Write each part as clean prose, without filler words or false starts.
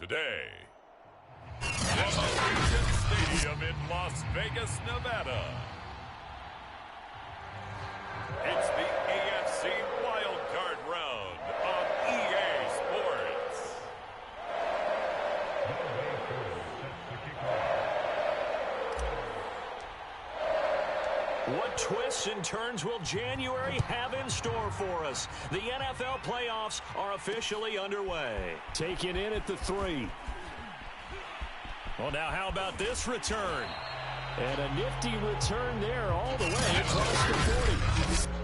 today. From Allegiant Stadium in Las Vegas, Nevada. It's the AFC Wildcard Round on EA Sports. What twists and turns will January have in store for us? The NFL playoffs are officially underway. Taken in at the 3. Well, now how about this return? And a nifty return there all the way across the 40.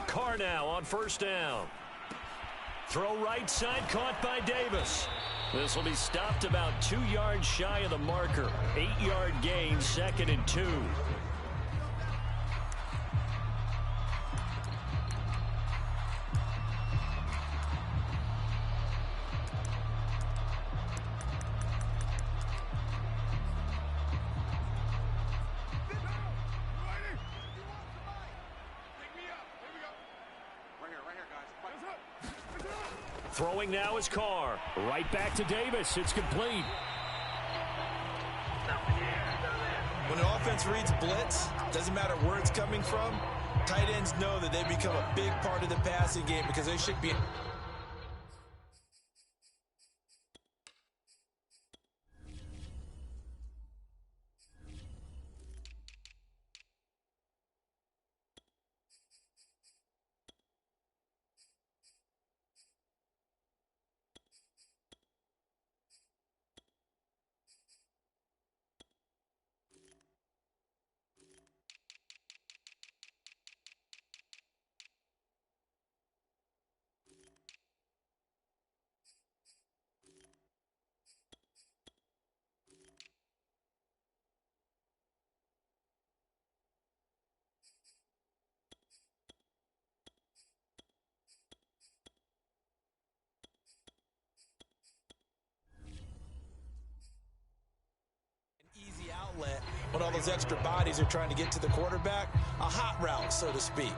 Carr now on first down. Throw right side caught by Davis. This will be stopped about 2 yards shy of the marker. 8-yard gain, 2nd and 2. Throwing now is Carr. Right back to Davis. It's complete. When an offense reads blitz, doesn't matter where it's coming from, tight ends know that they become a big part of the passing game because they should be... outlet when all those extra bodies are trying to get to the quarterback. A hot route, so to speak.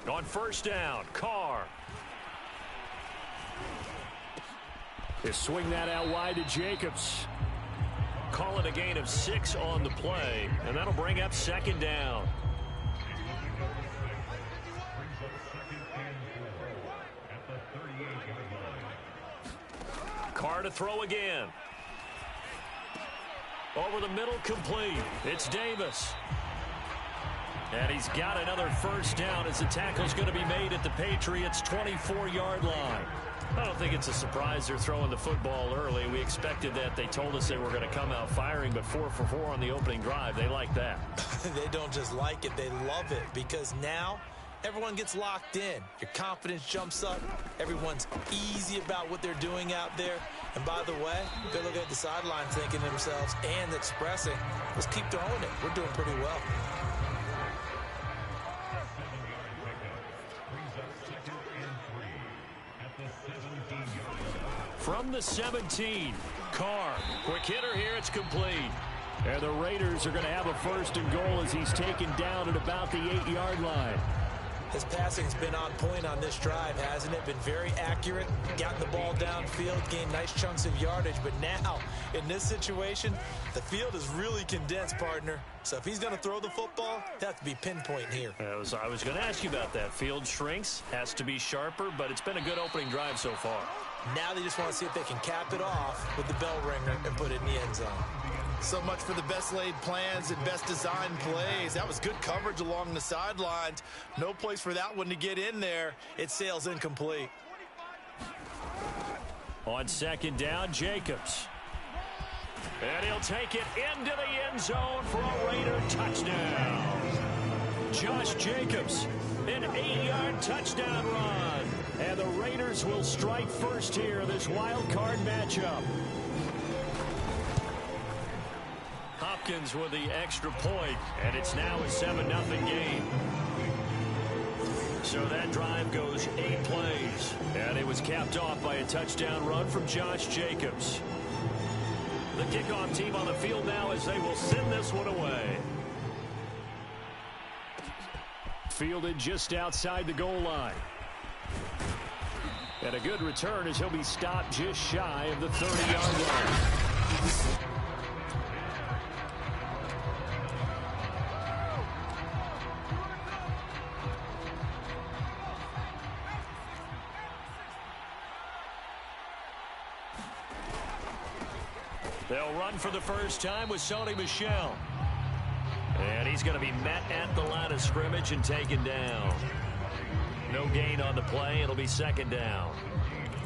On first down, Carr. They swing that out wide to Jacobs. Call it a gain of 6 on the play, and that'll bring up 2nd down. Carr to throw again. Over the middle, complete. It's Davis. And he's got another first down as the tackle's going to be made at the Patriots' 24-yard line. I don't think it's a surprise they're throwing the football early. We expected that. They told us they were going to come out firing, but 4 for 4 on the opening drive. They like that. They don't just like it, they love it, because now everyone gets locked in. Your confidence jumps up. Everyone's easy about what they're doing out there. And by the way, they're looking at the sideline thinking to themselves and expressing, let's keep throwing it. We're doing pretty well. From the 17, Carr. Quick hitter here, it's complete. And the Raiders are going to have a 1st and goal as he's taken down at about the 8-yard line. His passing's been on point on this drive, hasn't it? Been very accurate, gotten the ball downfield, gained nice chunks of yardage. But now, in this situation, the field is really condensed, partner. So if he's going to throw the football, it has to be pinpoint here. I was going to ask you about that. Field shrinks, has to be sharper, but it's been a good opening drive so far. Now they just want to see if they can cap it off with the bell ringer and put it in the end zone. So much for the best laid plans and best designed plays. That was good coverage along the sidelines. No place for that one to get in there. It sails incomplete. On 2nd down, Jacobs. And he'll take it into the end zone for a Raider touchdown. Josh Jacobs. An 8-yard touchdown run. And the Raiders will strike first here in this wild card matchup. Hopkins with the extra point, and it's now a 7-0 game. So that drive goes 8 plays, and it was capped off by a touchdown run from Josh Jacobs. The kickoff team on the field now as they will send this one away. Fielded just outside the goal line. And a good return as he'll be stopped just shy of the 30-yard line. They'll run for the first time with Sony Michel. And he's going to be met at the line of scrimmage and taken down. No gain on the play. It'll be second down.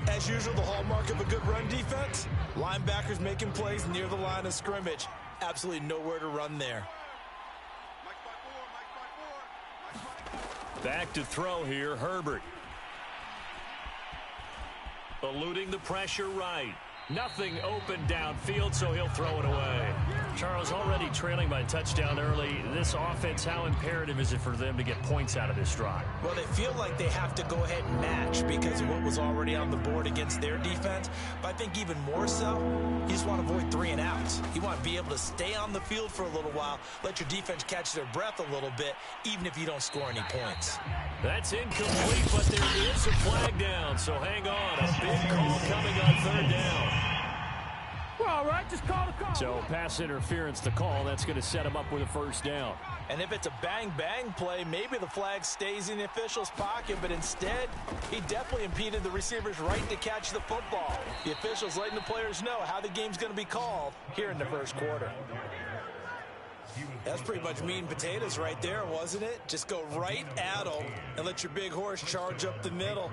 As usual, the hallmark of a good run defense, linebackers making plays near the line of scrimmage. Absolutely nowhere to run there. Back to throw here, Herbert. Eluding the pressure right. Nothing open downfield, so he'll throw it away. Charles, already trailing by a touchdown early. This offense, how imperative is it for them to get points out of this drive? Well, they feel like they have to go ahead and match because of what was already on the board against their defense. But I think even more so, you just want to avoid 3 and outs. You want to be able to stay on the field for a little while, let your defense catch their breath a little bit, even if you don't score any points. That's incomplete, but there is a flag down, so hang on. A big call coming on third down. Well, all right, just call the call. So pass interference, the call. That's going to set him up with a first down. And if it's a bang-bang play, maybe the flag stays in the official's pocket, but instead, he definitely impeded the receiver's right to catch the football. The official's letting the players know how the game's going to be called here in the first quarter. That's pretty much meat and potatoes right there, wasn't it? Just go right at them and let your big horse charge up the middle.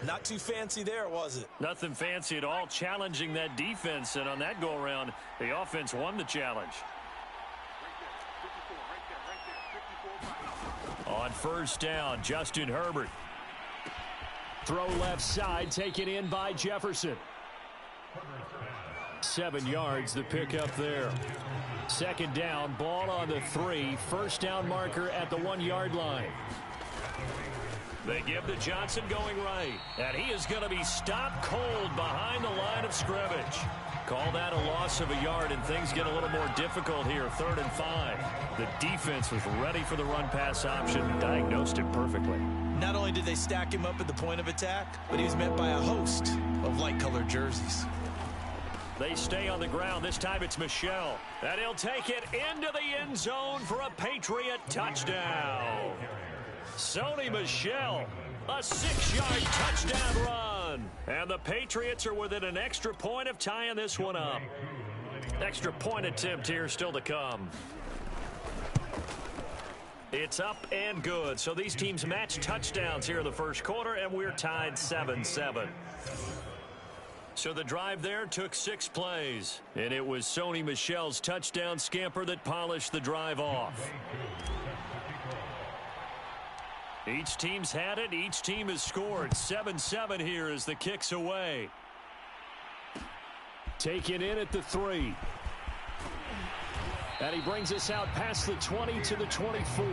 Not too fancy there, was it? Nothing fancy at all, challenging that defense, and on that go-around, the offense won the challenge. On first down, Justin Herbert. Throw left side, taken in by Jefferson. 7 yards, the pickup there. Second down, ball on the 3. First down marker at the 1-yard line. They give to Johnson going right. And he is going to be stopped cold behind the line of scrimmage. Call that a loss of a yard, and things get a little more difficult here. 3rd and 5. The defense was ready for the run-pass option, diagnosed it perfectly. Not only did they stack him up at the point of attack, but he was met by a host of light-colored jerseys. They stay on the ground. This time it's Michel. And he'll take it into the end zone for a Patriot touchdown. Sony Michel, a 6-yard touchdown run. And the Patriots are within an extra point of tying this one up. Extra point attempt here still to come. It's up and good. So these teams match touchdowns here in the first quarter, and we're tied 7-7. So the drive there took 6 plays, and it was Sony Michel's touchdown scamper that polished the drive off. Each team's had it. Each team has scored. 7-7 here as the kick's away. Taken in at the 3. And he brings us out past the 20 to the 24.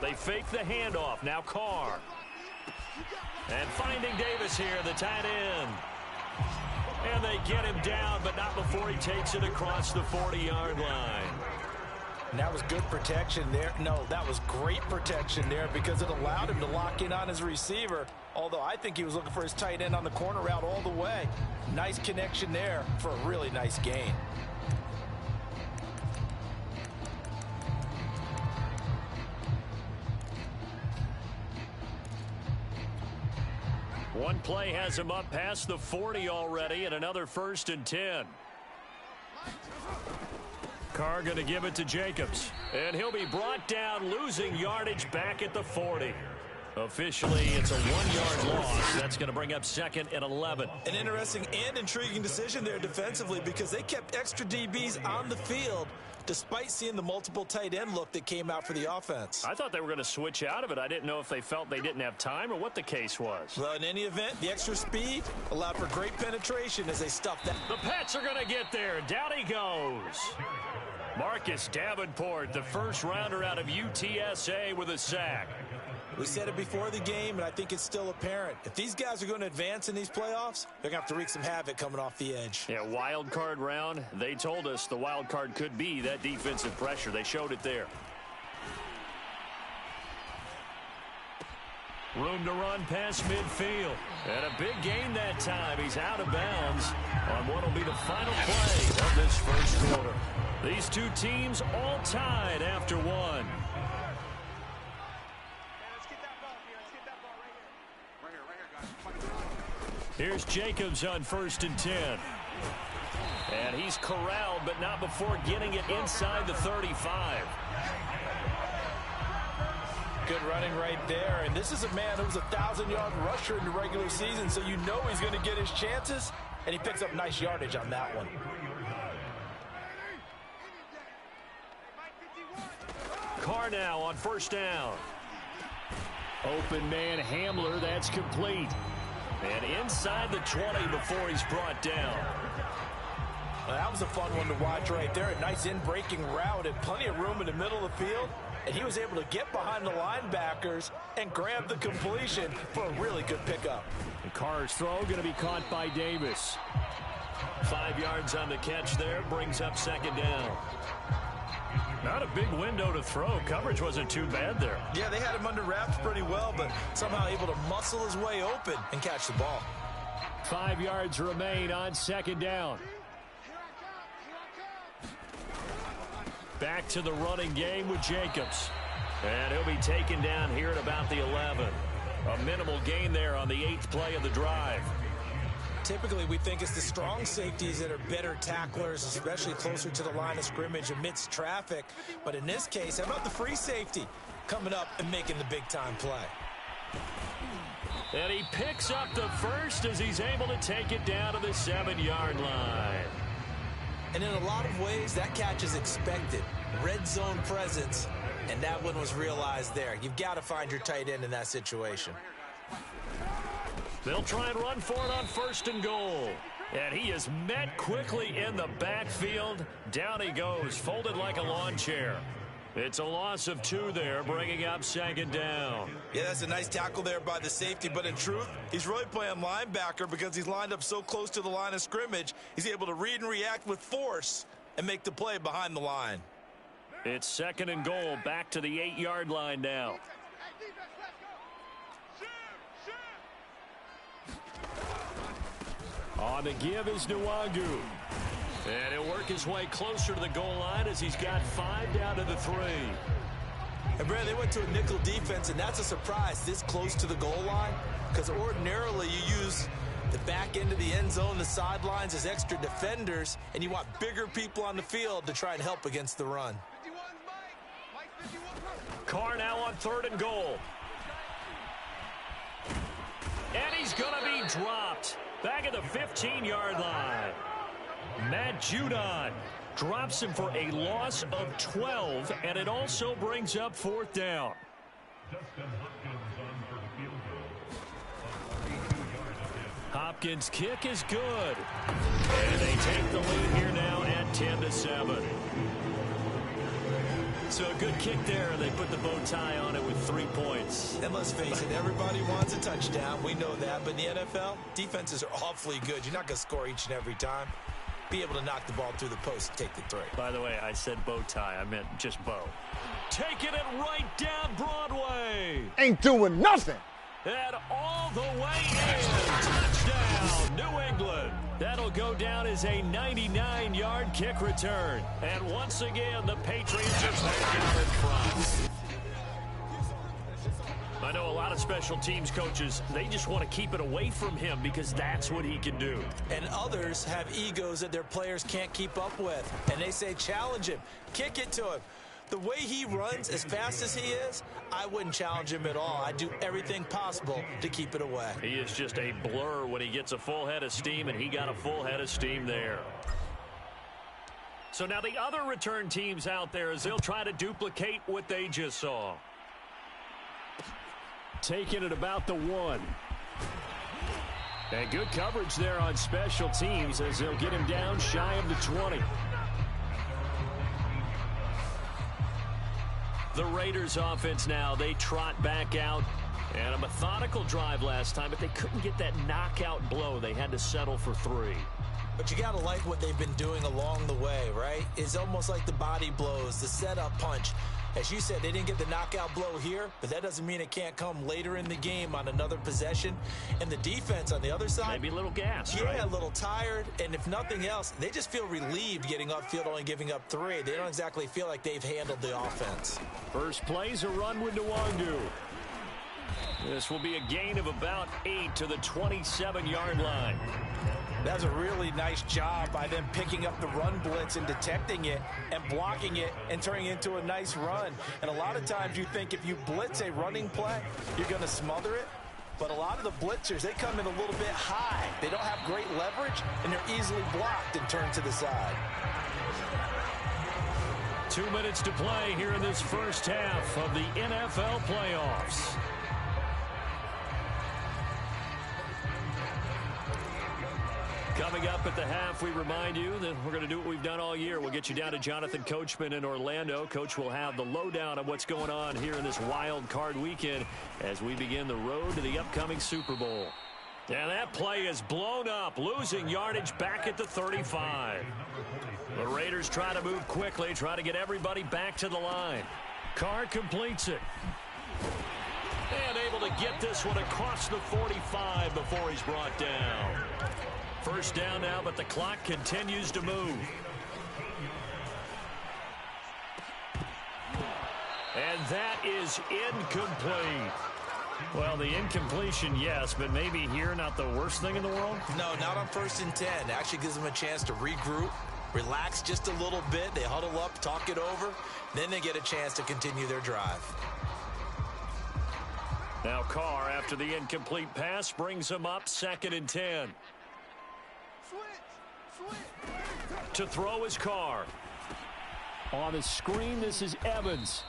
They fake the handoff. Now Carr. And finding Davis here, the tight end. And they get him down, but not before he takes it across the 40-yard line. And that was good protection there. No, that was great protection there because it allowed him to lock in on his receiver. Although I think he was looking for his tight end on the corner route all the way. Nice connection there for a really nice gain. One play has him up past the 40 already, and another 1st and 10. Carr going to give it to Jacobs, and he'll be brought down, losing yardage back at the 40. Officially, it's a 1-yard loss. That's going to bring up 2nd and 11. An interesting and intriguing decision there defensively because they kept extra DBs on the field despite seeing the multiple tight end look that came out for the offense. I thought they were going to switch out of it. I didn't know if they felt they didn't have time or what the case was. Well, in any event, the extra speed allowed for great penetration as they stuffed that. The Pats are going to get there. Down he goes. Marcus Davenport, the first rounder out of UTSA, with a sack. We said it before the game, and I think it's still apparent. If these guys are going to advance in these playoffs, they're going to have to wreak some havoc coming off the edge. Yeah, wild card round. They told us the wild card could be that defensive pressure. They showed it there. Room to run past midfield. And a big gain that time. He's out of bounds on what will be the final play of this first quarter. These two teams all tied after one. Here's Jacobs on 1st and 10. And he's corralled, but not before getting it inside the 35. Good running right there. And this is a man who was a 1,000-yard rusher in the regular season, so you know he's going to get his chances. And he picks up nice yardage on that one. Carr now on 1st down. Open man Hamler, that's complete. And inside the 20 before he's brought down. Well, that was a fun one to watch right there. A nice in-breaking route and plenty of room in the middle of the field. And he was able to get behind the linebackers and grab the completion for a really good pickup. And Carr's throw going to be caught by Davis. 5 yards on the catch there, brings up 2nd down. Not a big window to throw. Coverage wasn't too bad there. Yeah, they had him under wraps pretty well, but somehow able to muscle his way open and catch the ball. 5 yards remain on 2nd down. Back to the running game with Jacobs. And he'll be taken down here at about the 11. A minimal gain there on the 8th play of the drive. Typically, we think it's the strong safeties that are better tacklers, especially closer to the line of scrimmage amidst traffic. But in this case, how about the free safety coming up and making the big-time play? And he picks up the first as he's able to take it down to the 7-yard line. And in a lot of ways, that catch is expected. Red zone presence, and that one was realized there. You've got to find your tight end in that situation. They'll try and run for it on 1st and goal. And he is met quickly in the backfield. Down he goes, folded like a lawn chair. It's a loss of 2 there, bringing up 2nd down. Yeah, that's a nice tackle there by the safety, but in truth, he's really playing linebacker because he's lined up so close to the line of scrimmage. He's able to read and react with force and make the play behind the line. It's 2nd and goal, back to the 8-yard line now. On the give is Nwangu. And he'll work his way closer to the goal line as he's got 5 down to the 3. And, Brad, they went to a nickel defense, and that's a surprise this close to the goal line because ordinarily you use the back end of the end zone, the sidelines as extra defenders, and you want bigger people on the field to try and help against the run. Carr now on 3rd and goal. And he's going to be dropped. Back at the 15-yard line. Matt Judon drops him for a loss of 12, and it also brings up 4th down. Hopkins' kick is good. And they take the lead here now at 10-7. So a good kick there. They put the bow tie on it with 3 points. And let's face it, everybody wants a touchdown. We know that. But in the NFL, defenses are awfully good. You're not going to score each and every time. be able to knock the ball through the post and take the three. By the way, I said bow tie. I meant just bow. Taking it right down Broadway. Ain't doing nothing. And all the way in. Touchdown, New England. That'll go down as a 99-yard kick return. And once again, the Patriots are back out in front. I know a lot of special teams coaches, they just want to keep it away from him because that's what he can do. And others have egos that their players can't keep up with. And they say, challenge him, kick it to him. The way he runs, as fast as he is, I wouldn't challenge him at all. I'd do everything possible to keep it away. He is just a blur when he gets a full head of steam, and he got a full head of steam there. So now the other return teams out there as they'll try to duplicate what they just saw. Taking it about the 1. And good coverage there on special teams as they'll get him down shy of the 20. The Raiders offense now, they trot back out. And a methodical drive last time, but they couldn't get that knockout blow. They had to settle for 3. But you got to like what they've been doing along the way, right? It's almost like the body blows, the setup punch. As you said, they didn't get the knockout blow here, but that doesn't mean it can't come later in the game on another possession. And the defense on the other side, maybe a little gassed, yeah, right? A little tired. And if nothing else, they just feel relieved getting upfield, only giving up 3. They don't exactly feel like they've handled the offense. First play's a run with Nwangu. This will be a gain of about 8 to the 27-yard line. That's a really nice job by them picking up the run blitz and detecting it and blocking it and turning it into a nice run. And a lot of times you think if you blitz a running play, you're going to smother it. But a lot of the blitzers, they come in a little bit high. They don't have great leverage, and they're easily blocked and turned to the side. 2 minutes to play here in this first half of the NFL playoffs. Coming up at the half, we remind you that we're going to do what we've done all year. We'll get you down to Jonathan Coachman in Orlando. Coach will have the lowdown of what's going on here in this wild card weekend as we begin the road to the upcoming Super Bowl. And that play is blown up, losing yardage back at the 35. The Raiders try to move quickly, try to get everybody back to the line. Carr completes it. And able to get this one across the 45 before he's brought down. First down now, but the clock continues to move. And that is incomplete. Well, the incompletion, yes, but maybe here not the worst thing in the world? No, not on 1st and 10. Actually gives them a chance to regroup, relax just a little bit. They huddle up, talk it over. Then they get a chance to continue their drive. Now Carr, after the incomplete pass, brings him up 2nd and 10. To throw is Carr. On the screen, this is Evans.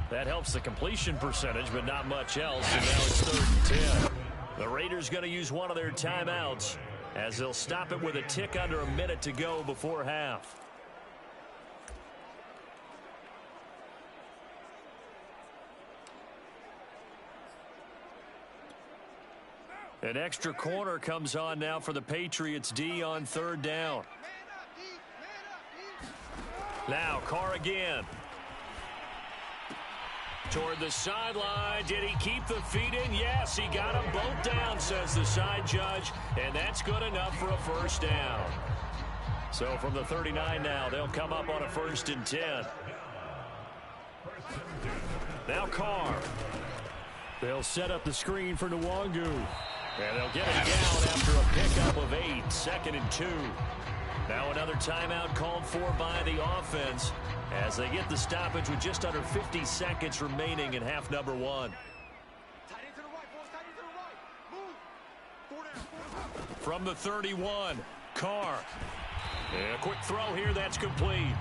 That helps the completion percentage, but not much else. And now it's 3rd and 10. The Raiders going to use one of their timeouts as they'll stop it with a tick under a minute to go before half. An extra corner comes on now for the Patriots D on 3rd down. Now Carr again. Toward the sideline. Did he keep the feet in? Yes, he got them both down, says the side judge. And that's good enough for a first down. So from the 39 now, they'll come up on a 1st and 10. Now Carr. They'll set up the screen for Nwangu. And they'll get it down after a pickup of 8, 2nd and 2. Now another timeout called for by the offense as they get the stoppage with just under 50 seconds remaining in half number 1. From the 31, Carr. And a quick throw here, that's complete.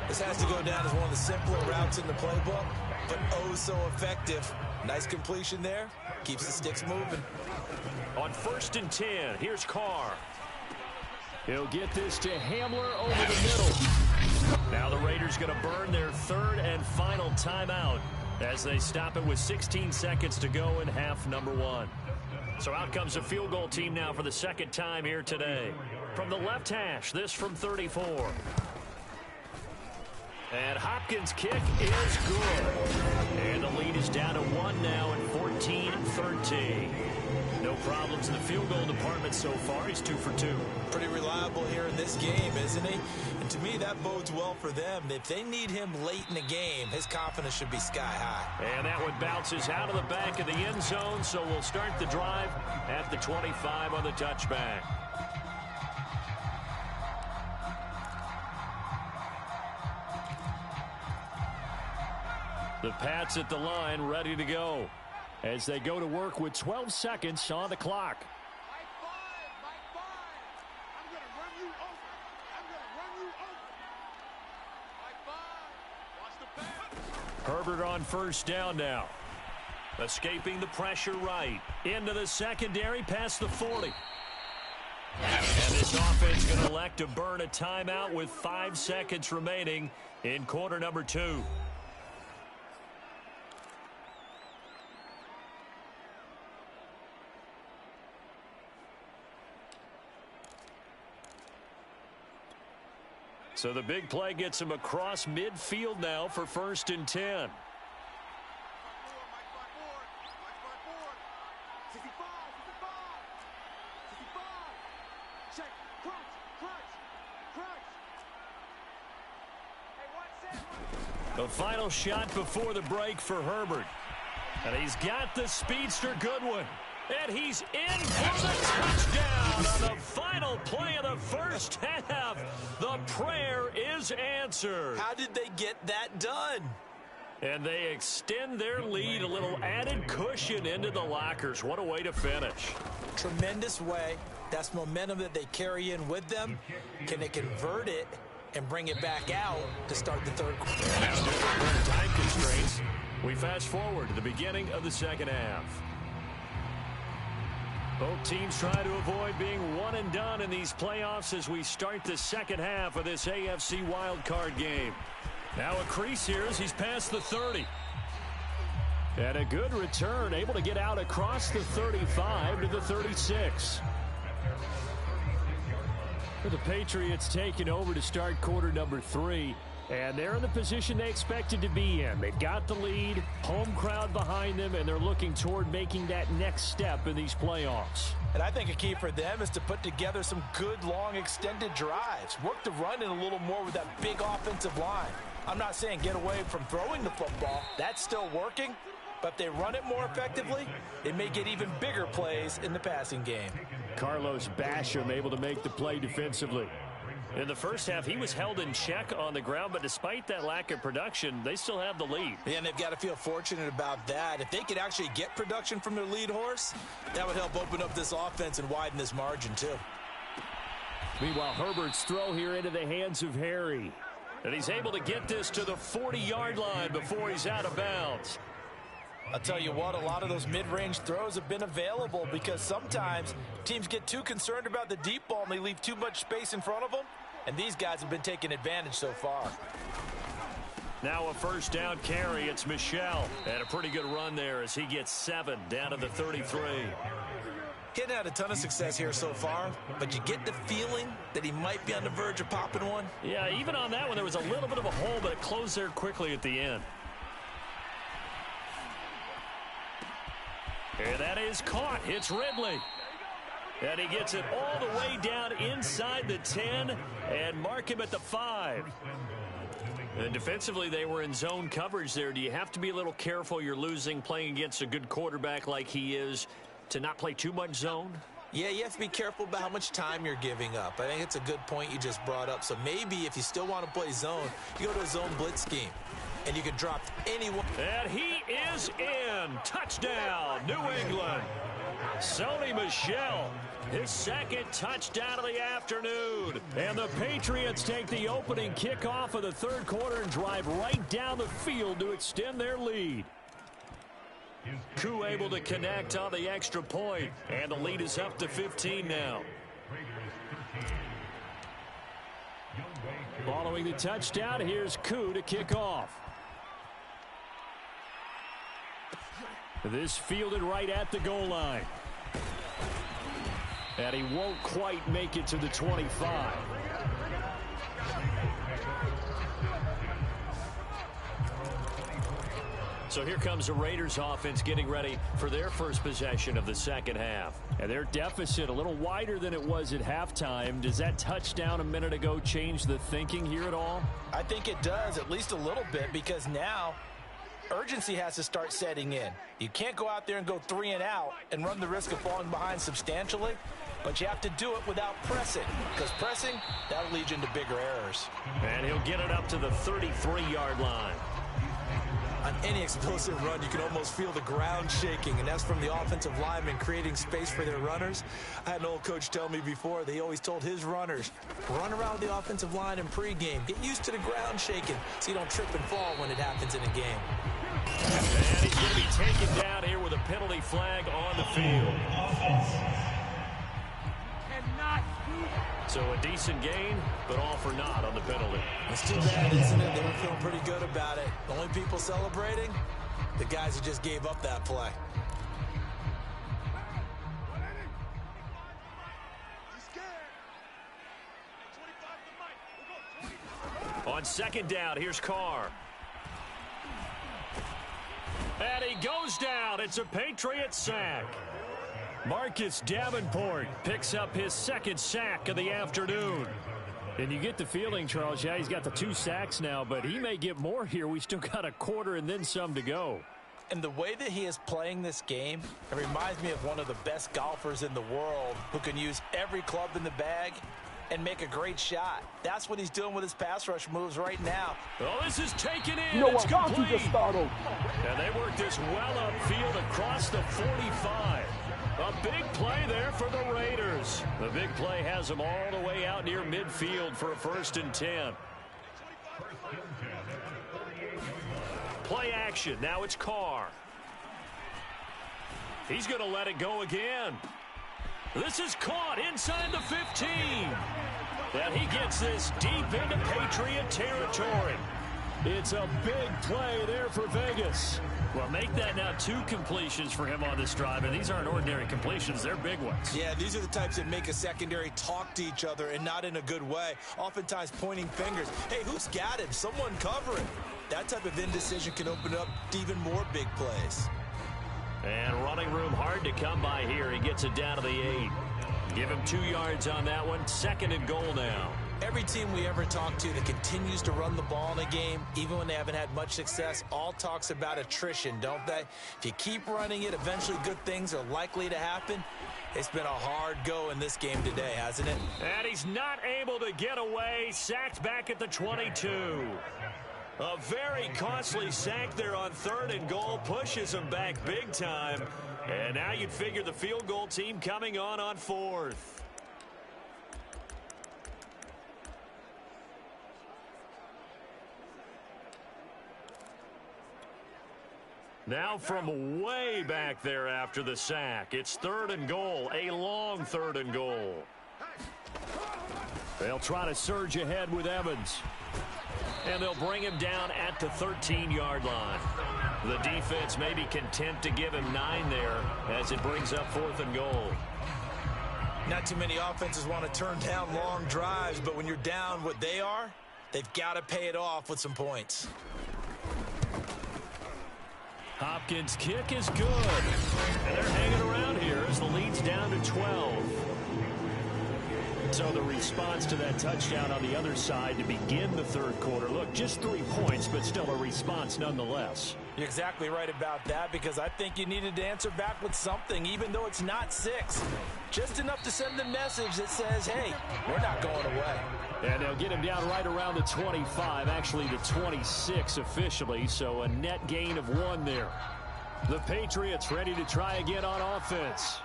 This has to go down as one of the simpler routes in the playbook, but oh so effective. Nice completion there. Keeps the sticks moving. On 1st and 10, here's Carr. He'll get this to Hamler over the middle. Now the Raiders going to burn their 3rd and final timeout as they stop it with 16 seconds to go in half number 1. So out comes a field goal team now for the second time here today. From the left hash, this from 34. And Hopkins' kick is good. And the lead is down to 1 now at 14-13. No problems in the field goal department so far. He's 2 for 2. Pretty reliable here in this game, isn't he? And to me, that bodes well for them. If they need him late in the game, his confidence should be sky high. And that one bounces out of the back of the end zone, so we'll start the drive at the 25 on the touchback. The Pats at the line, ready to go, as they go to work with 12 seconds on the clock. Herbert on first down now. Escaping the pressure right. Into the secondary, past the 40. And this offense going to elect to burn a timeout with 5 seconds remaining in quarter number 2. So the big play gets him across midfield now for 1st and 10. The final shot before the break for Herbert. And he's got the speedster Goodwin. And he's in for the touchdown on the final play of the first half. The prayer is answered. How did they get that done? And they extend their lead, a little added cushion into the lockers. What a way to finish. Tremendous way. That's momentum that they carry in with them. Can they convert it and bring it back out to start the third quarter? Now, due to time constraints, we fast forward to the beginning of the second half. Both teams try to avoid being one and done in these playoffs as we start the second half of this AFC wildcard game. Now a crease here as he's past the 30. And a good return, able to get out across the 35 to the 36. The Patriots taking over to start quarter number 3. And they're in the position they expected to be in. They've got the lead, home crowd behind them, and they're looking toward making that next step in these playoffs. And I think a key for them is to put together some good, long, extended drives. Work the run in a little more with that big offensive line. I'm not saying get away from throwing the football. That's still working. But if they run it more effectively, it may get even bigger plays in the passing game. Carlos Basham able to make the play defensively. In the first half, he was held in check on the ground, but despite that lack of production, they still have the lead. Yeah, and they've got to feel fortunate about that. If they could actually get production from their lead horse, that would help open up this offense and widen this margin, too. Meanwhile, Herbert's throw here into the hands of Harry. And he's able to get this to the 40-yard line before he's out of bounds. I'll tell you what, a lot of those mid-range throws have been available because sometimes teams get too concerned about the deep ball and they leave too much space in front of them. And these guys have been taking advantage so far. Now a first down carry. It's Michel. And a pretty good run there as he gets 7 down to the 33. He hadn't had a ton of success here so far, but you get the feeling that he might be on the verge of popping one. Yeah, even on that one, there was a little bit of a hole, but it closed there quickly at the end. And that is caught. It's Ridley. And he gets it all the way down inside the 10 and mark him at the 5. And defensively, they were in zone coverage there. Do you have to be a little careful? You're losing, playing against a good quarterback like he is, to not play too much zone? Yeah, you have to be careful about how much time you're giving up. I think it's a good point you just brought up. So maybe if you still want to play zone, you go to a zone blitz scheme. And you can drop anyone. And he is in. Touchdown, New England. Sony Michel, his second touchdown of the afternoon. And the Patriots take the opening kickoff of the third quarter and drive right down the field to extend their lead. Koo able to connect on the extra point, and the lead is up to 15 now. Following the touchdown, here's Koo to kick off. This fielded right at the goal line. And he won't quite make it to the 25. So here comes the Raiders offense getting ready for their first possession of the second half. And their deficit a little wider than it was at halftime. Does that touchdown a minute ago change the thinking here at all? I think it does, at least a little bit, because now urgency has to start setting in. You can't go out there and go 3 and out and run the risk of falling behind substantially, but you have to do it without pressing, because pressing, that'll lead you into bigger errors. And he'll get it up to the 33-yard line. On any explosive run, you can almost feel the ground shaking, and that's from the offensive linemen creating space for their runners. I had an old coach tell me before, they always told his runners, run around the offensive line in pregame. Get used to the ground shaking so you don't trip and fall when it happens in a game. And he's going to be taken down here with a penalty flag on the field. So a decent gain, but all for naught on the penalty. It's too bad, isn't it? They were feeling pretty good about it. The only people celebrating, the guys who just gave up that play. On second down, here's Carr. And he goes down. It's a Patriot sack. Marcus Davenport picks up his second sack of the afternoon. And you get the feeling, Charles, yeah, he's got the 2 sacks now, but he may get more here. We still got a quarter and then some to go. And the way that he is playing this game, it reminds me of one of the best golfers in the world who can use every club in the bag and make a great shot. That's what he's doing with his pass rush moves right now. Oh, this is taken in. You know it's what? Why don't you complete. just start over? And they work this well upfield across the 45. A big play there for the Raiders. The big play has them all the way out near midfield for a 1st and 10. Play action. Now it's Carr. He's going to let it go again. This is caught inside the 15. And he gets this deep into Patriot territory. It's a big play there for Vegas. Well, make that now 2 completions for him on this drive, and these aren't ordinary completions. They're big ones. Yeah, these are the types that make a secondary talk to each other and not in a good way. Oftentimes pointing fingers. Hey, who's got him? Someone cover him. That type of indecision can open up even more big plays. And running room hard to come by here. He gets it down to the 8. Give him 2 yards on that one. 2nd and goal now. Every team we ever talk to that continues to run the ball in a game, even when they haven't had much success, all talks about attrition, don't they? If you keep running it, eventually good things are likely to happen. It's been a hard go in this game today, hasn't it? And he's not able to get away. Sacked back at the 22. A very costly sack there on 3rd and goal. Pushes him back big time. And now you'd figure the field goal team coming on 4th. Now from way back there after the sack, it's 3rd and goal, a long 3rd and goal. They'll try to surge ahead with Evans. And they'll bring him down at the 13-yard line. The defense may be content to give him 9 there as it brings up 4th and goal. Not too many offenses want to turn down long drives, but when you're down what they are, they've got to pay it off with some points. Hopkins' kick is good. And they're hanging around here as the lead's down to 12. So the response to that touchdown on the other side to begin the 3rd quarter. Look, just 3 points, but still a response nonetheless. You're exactly right about that, because I think you needed to answer back with something, even though it's not 6. Just enough to send the message that says, hey, we're not going away. And they'll get him down right around the 25, actually the 26 officially, so a net gain of 1 there. The Patriots ready to try again on offense.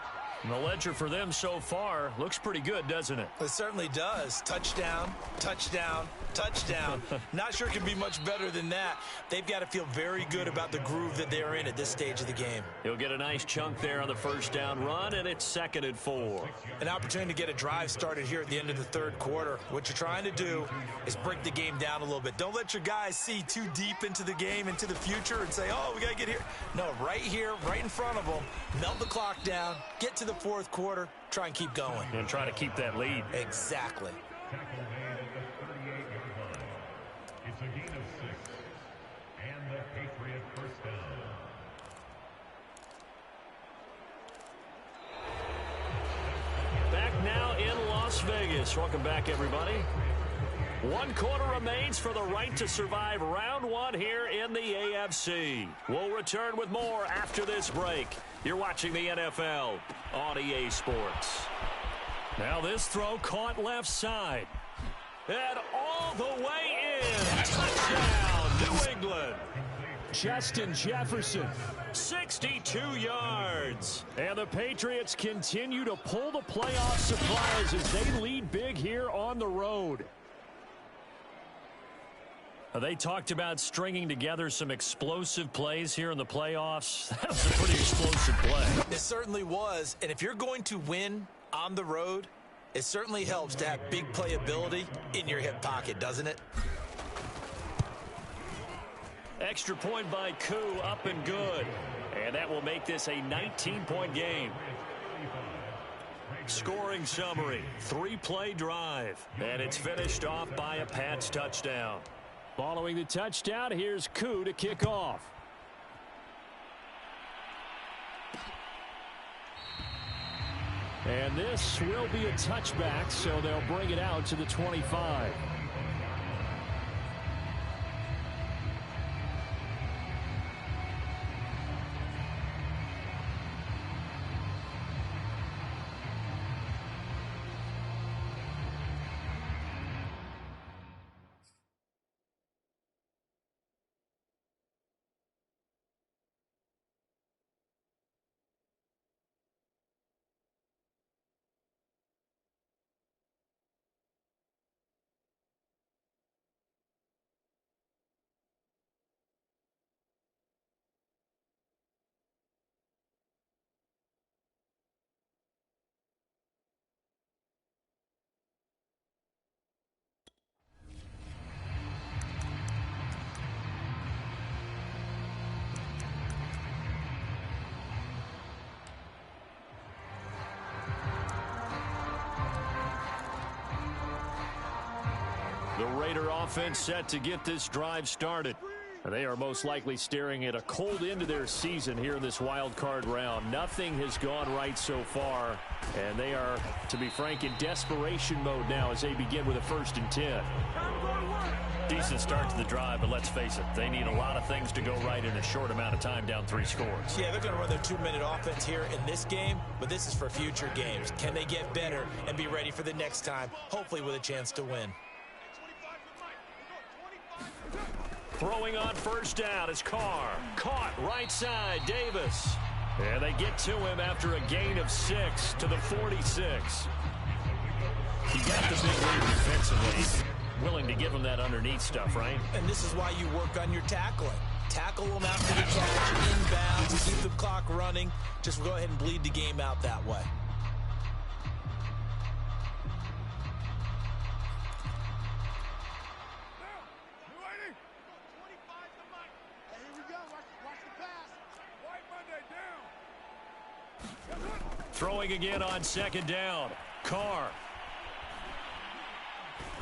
And the ledger for them so far looks pretty good, doesn't it? It certainly does. Touchdown, touchdown, touchdown. Not sure it can be much better than that. They've got to feel very good about the groove that they're in at this stage of the game. He'll get a nice chunk there on the 1st down run, and it's 2nd and 4. An opportunity to get a drive started here at the end of the 3rd quarter. What you're trying to do is break the game down a little bit. Don't let your guys see too deep into the game, into the future, and say, oh, we got to get here. No, right here, right in front of them, melt the clock down, get to the fourth quarter, try and keep going. And try to keep that lead. Exactly. It's a gain of 6. And the Patriot first down. Back now in Las Vegas. Welcome back, everybody. 1 quarter remains for the right to survive round 1 here in the AFC. We'll return with more after this break. You're watching the NFL on EA Sports. Now this throw caught left side. And all the way in. Touchdown, New England. Justin Jefferson. 62 yards. And the Patriots continue to pull the playoff supplies as they lead big here on the road. They talked about stringing together some explosive plays here in the playoffs. That was a pretty explosive play. It certainly was. And if you're going to win on the road, it certainly helps to have big playability in your hip pocket, doesn't it? Extra point by Koo, up and good. And that will make this a 19-point game. Scoring summary, 3-play drive. And it's finished off by a Pats touchdown. Following the touchdown, here's Koo to kick off. And this will be a touchback, so they'll bring it out to the 25. The Raider offense set to get this drive started. They are most likely staring at a cold end to their season here in this wild card round. Nothing has gone right so far, and they are, to be frank, in desperation mode now as they begin with a 1st and 10. Decent start to the drive, but let's face it, they need a lot of things to go right in a short amount of time, down 3 scores. Yeah, they're going to run their 2-minute offense here in this game, but this is for future games. Can they get better and be ready for the next time, hopefully with a chance to win? Throwing on 1st down is Carr. Caught right side, Davis. And they get to him after a gain of 6 to the 46. He got the big lead defensively. Willing to give him that underneath stuff, right? And this is why you work on your tackling. Tackle them after the catch, inbounds, keep the clock running. Just go ahead and bleed the game out that way. Throwing again on 2nd down. Carr.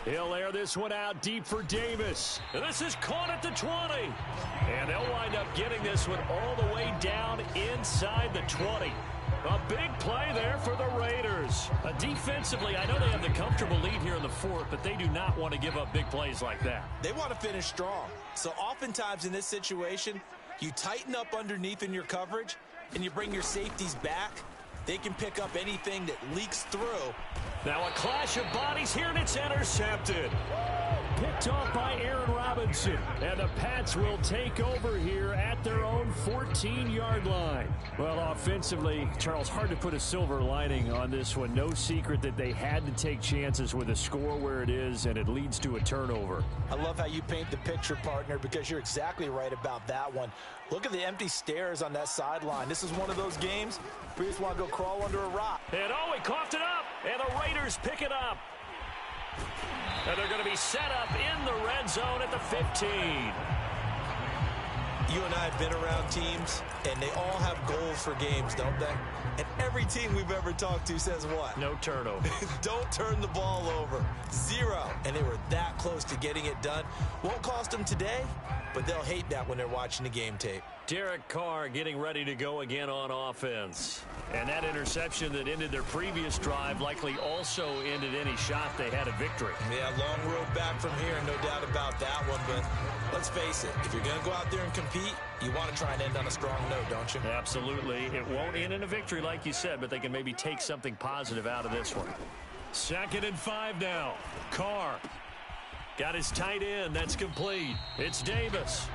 He'll air this one out deep for Davis. This is caught at the 20. And they'll wind up getting this one all the way down inside the 20. A big play there for the Raiders. Defensively, I know they have the comfortable lead here in the 4th, but they do not want to give up big plays like that. They want to finish strong. So oftentimes in this situation, you tighten up underneath in your coverage, and you bring your safeties back. They can pick up anything that leaks through. Now a clash of bodies here, and it's intercepted. Picked off by Aaron Robinson. And the Pats will take over here at their own 14-yard line. Well, offensively, Charles, hard to put a silver lining on this one. No secret that they had to take chances with a score where it is, and it leads to a turnover. I love how you paint the picture, partner, because you're exactly right about that one. Look at the empty stairs on that sideline. This is one of those games where you just want to go crawl under a rock. And he coughed it up, and the Raiders pick it up. And they're going to be set up in the red zone at the 15. You and I have been around teams And they all have goals for games, don't they? And every team we've ever talked to says what? No turnover. Don't turn the ball over. 0. And they were that close to getting it done. Won't cost them today, but they'll hate that when they're watching the game tape. Derek Carr getting ready to go again on offense. And that interception that ended their previous drive likely also ended any shot they had at victory. Yeah, long road back from here, no doubt about that one. But let's face it, if you're going to go out there and compete, you want to try and end on a strong note, don't you? Absolutely. It won't end in a victory like you said, but they can maybe take something positive out of this one. 2nd and 5 now. Carr got his tight end. That's complete. It's Davis.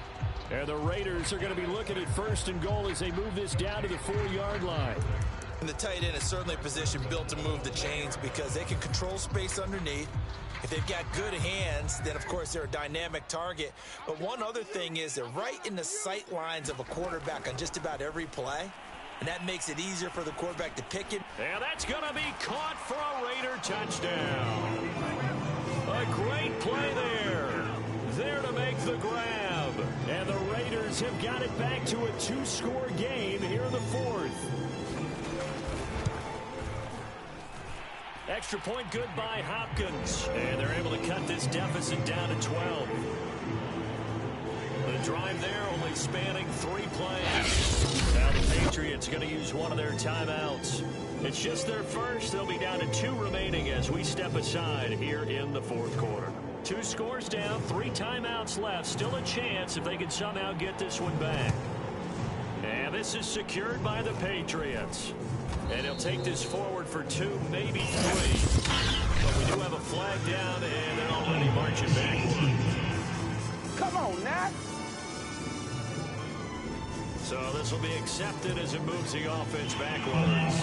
And the Raiders are going to be looking at 1st and goal as they move this down to the 4-yard line. And the tight end is certainly a position built to move the chains because they can control space underneath. If they've got good hands, then, of course, they're a dynamic target. But one other thing is they're right in the sight lines of a quarterback on just about every play. And that makes it easier for the quarterback to pick it. And that's going to be caught for a Raider touchdown. A great play there. There to make the grab. And the Raiders have got it back to a 2-score game here in the 4th. Extra point good by Hopkins. And they're able to cut this deficit down to 12. The drive there only spanning 3 plays. Now the Patriots going to use one of their timeouts. It's just their first. They'll be down to 2 remaining as we step aside here in the 4th quarter. 2 scores down, 3 timeouts left. Still a chance if they can somehow get this one back. And this is secured by the Patriots. And he'll take this forward for 2, maybe 3. But we do have a flag down, and they're already marching backward. Come on, Nat. So this will be accepted as it moves the offense backwards.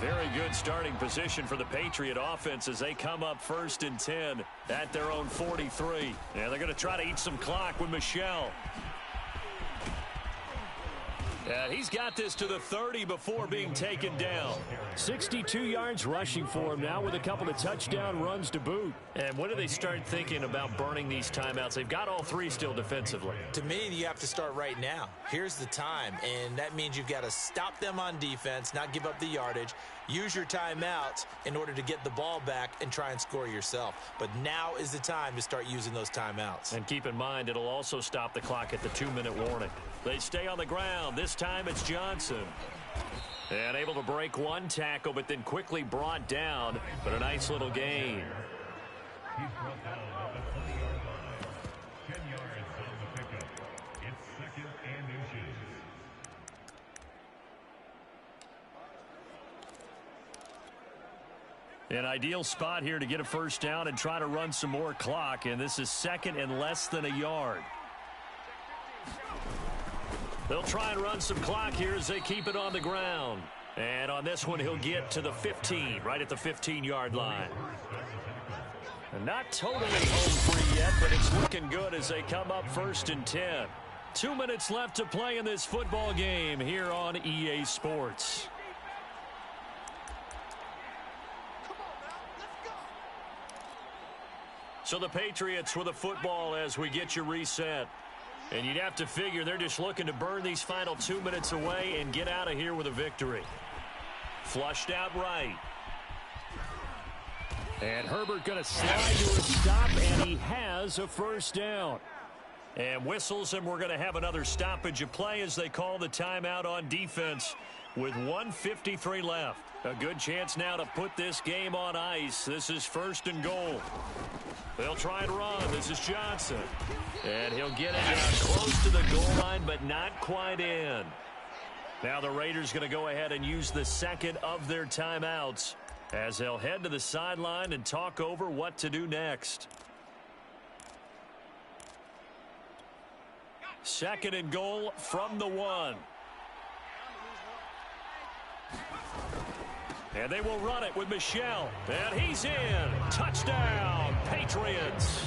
Very good starting position for the Patriot offense as they come up 1st and 10 at their own 43. And they're going to try to eat some clock with Michel. And he's got this to the 30 before being taken down. 62 yards rushing for him now with a couple of touchdown runs to boot. And when do they start thinking about burning these timeouts? They've got all 3 still defensively. To me, you have to start right now. Here's the time, and that means you've got to stop them on defense, not give up the yardage, use your timeouts in order to get the ball back and try and score yourself. But now is the time to start using those timeouts. And keep in mind, it'll also stop the clock at the 2-minute warning. They stay on the ground. This time it's Johnson. And able to break 1 tackle, but then quickly brought down. But a nice little gain. He's brought down at the 20-yard line. 10 yards on the pickup. It's 2nd and inches. An ideal spot here to get a 1st down and try to run some more clock. And this is 2nd and less than a yard. They'll try and run some clock here as they keep it on the ground. And on this one, he'll get to the 15, right at the 15-yard line. And not totally home free yet, but it's looking good as they come up 1st and 10. 2 minutes left to play in this football game here on EA Sports. So the Patriots with a football as we get you reset. And you'd have to figure they're just looking to burn these final 2 minutes away and get out of here with a victory. Flushed out right. And Herbert going to slide to a stop, and he has a 1st down. And whistles, and we're going to have another stoppage of play as they call the timeout on defense with 1:53 left. A good chance now to put this game on ice. This is 1st and goal. They'll try and run. This is Johnson. And he'll get it down close to the goal line, but not quite in. Now the Raiders going to go ahead and use the 2nd of their timeouts as they'll head to the sideline and talk over what to do next. 2nd and goal from the 1. And they will run it with Michel. And he's in. Touchdown, Patriots.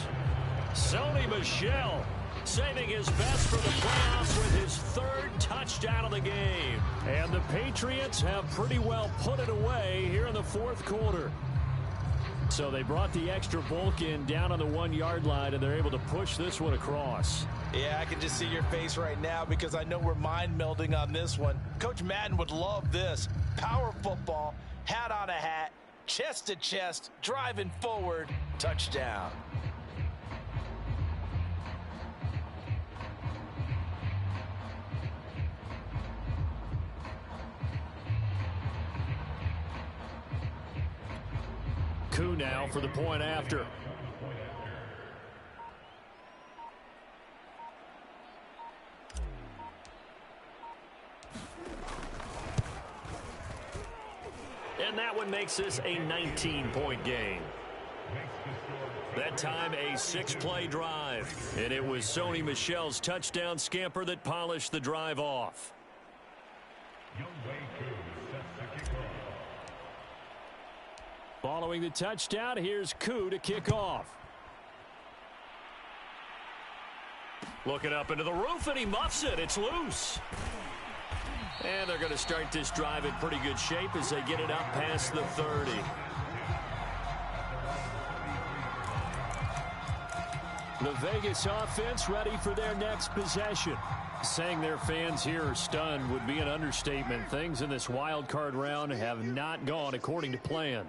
Sony Michel saving his best for the playoffs with his third touchdown of the game. And the Patriots have pretty well put it away here in the fourth quarter. So they brought the extra bulk in down on the 1-yard line, and they're able to push this one across. Yeah, I can just see your face right now because I know we're mind melding on this one. Coach Madden would love this. Power football, hat on a hat, chest to chest, driving forward, touchdown. Koo now for the point after. And that one makes this a 19-point game. That time a 6-play drive. And it was Sony Michel's touchdown scamper that polished the drive off. Following the touchdown, here's Koo to kick off. Looking up into the roof, and he muffs it. It's loose. And they're going to start this drive in pretty good shape as they get it up past the 30. The Vegas offense ready for their next possession. Saying their fans here are stunned would be an understatement. Things in this wild card round have not gone according to plan.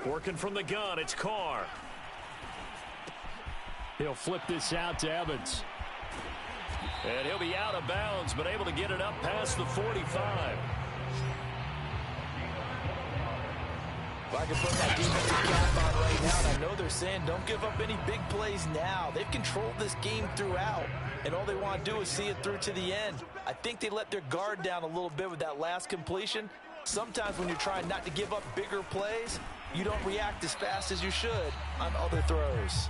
Working from the gun, it's Carr. He'll flip this out to Evans. And he'll be out of bounds, but able to get it up past the 45. If I could put my defensive cap on right now, and I know they're saying don't give up any big plays now. They've controlled this game throughout, and all they want to do is see it through to the end. I think they let their guard down a little bit with that last completion. Sometimes when you're trying not to give up bigger plays, you don't react as fast as you should on other throws.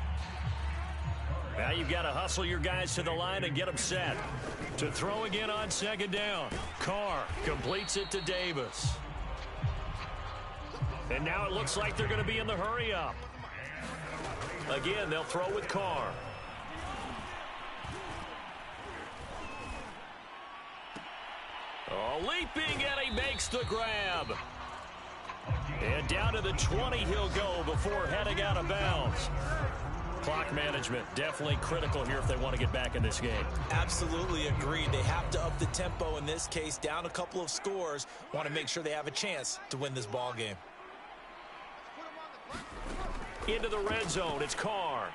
Now you've got to hustle your guys to the line and get them set. To throw again on second down. Carr completes it to Davis. And now it looks like they're going to be in the hurry up. Again, they'll throw with Carr. Oh, leaping, and he makes the grab. And down to the 20 he'll go before heading out of bounds. Clock management, definitely critical here if they want to get back in this game. Absolutely agreed. They have to up the tempo in this case, down a couple of scores. Want to make sure they have a chance to win this ball game. Into the red zone, it's Carr.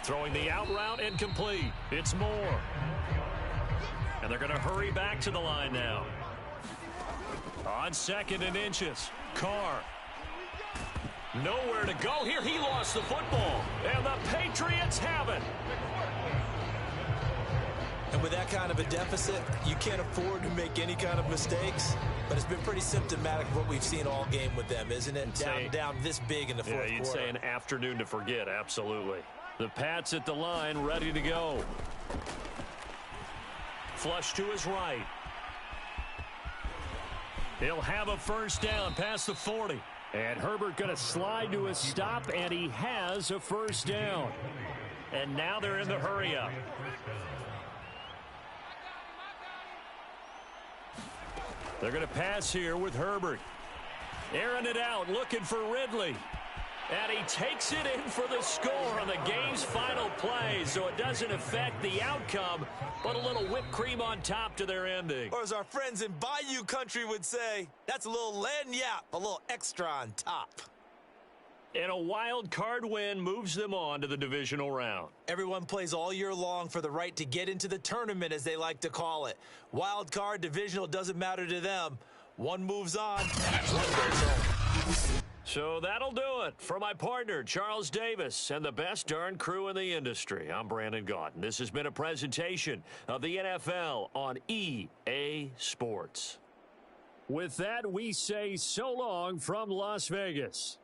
Throwing the out route, incomplete. It's Moore. And they're going to hurry back to the line now. On 2nd and inches, Carr. Nowhere to go here. He lost the football. And the Patriots have it. And with that kind of a deficit, you can't afford to make any kind of mistakes. But it's been pretty symptomatic of what we've seen all game with them, isn't it? Down this big in the fourth quarter. Yeah, you'd say an afternoon to forget, absolutely. The Pats at the line, ready to go. Flush to his right. He'll have a first down past the 40. And Herbert going to slide to a stop, and he has a first down. And now they're in the hurry up. They're going to pass here with Herbert. Airing it out, looking for Ridley. And he takes it in for the score on the game's final play, so it doesn't affect the outcome, but a little whipped cream on top to their ending. Or as our friends in Bayou Country would say, that's a little lagniappe, a little extra on top. And a wild card win moves them on to the divisional round. Everyone plays all year long for the right to get into the tournament, as they like to call it. Wild card, divisional, doesn't matter to them. One moves on, one goes home. So that'll do it for my partner, Charles Davis, and the best darn crew in the industry. I'm Brandon Gaudin. This has been a presentation of the NFL on EA Sports. With that, we say so long from Las Vegas.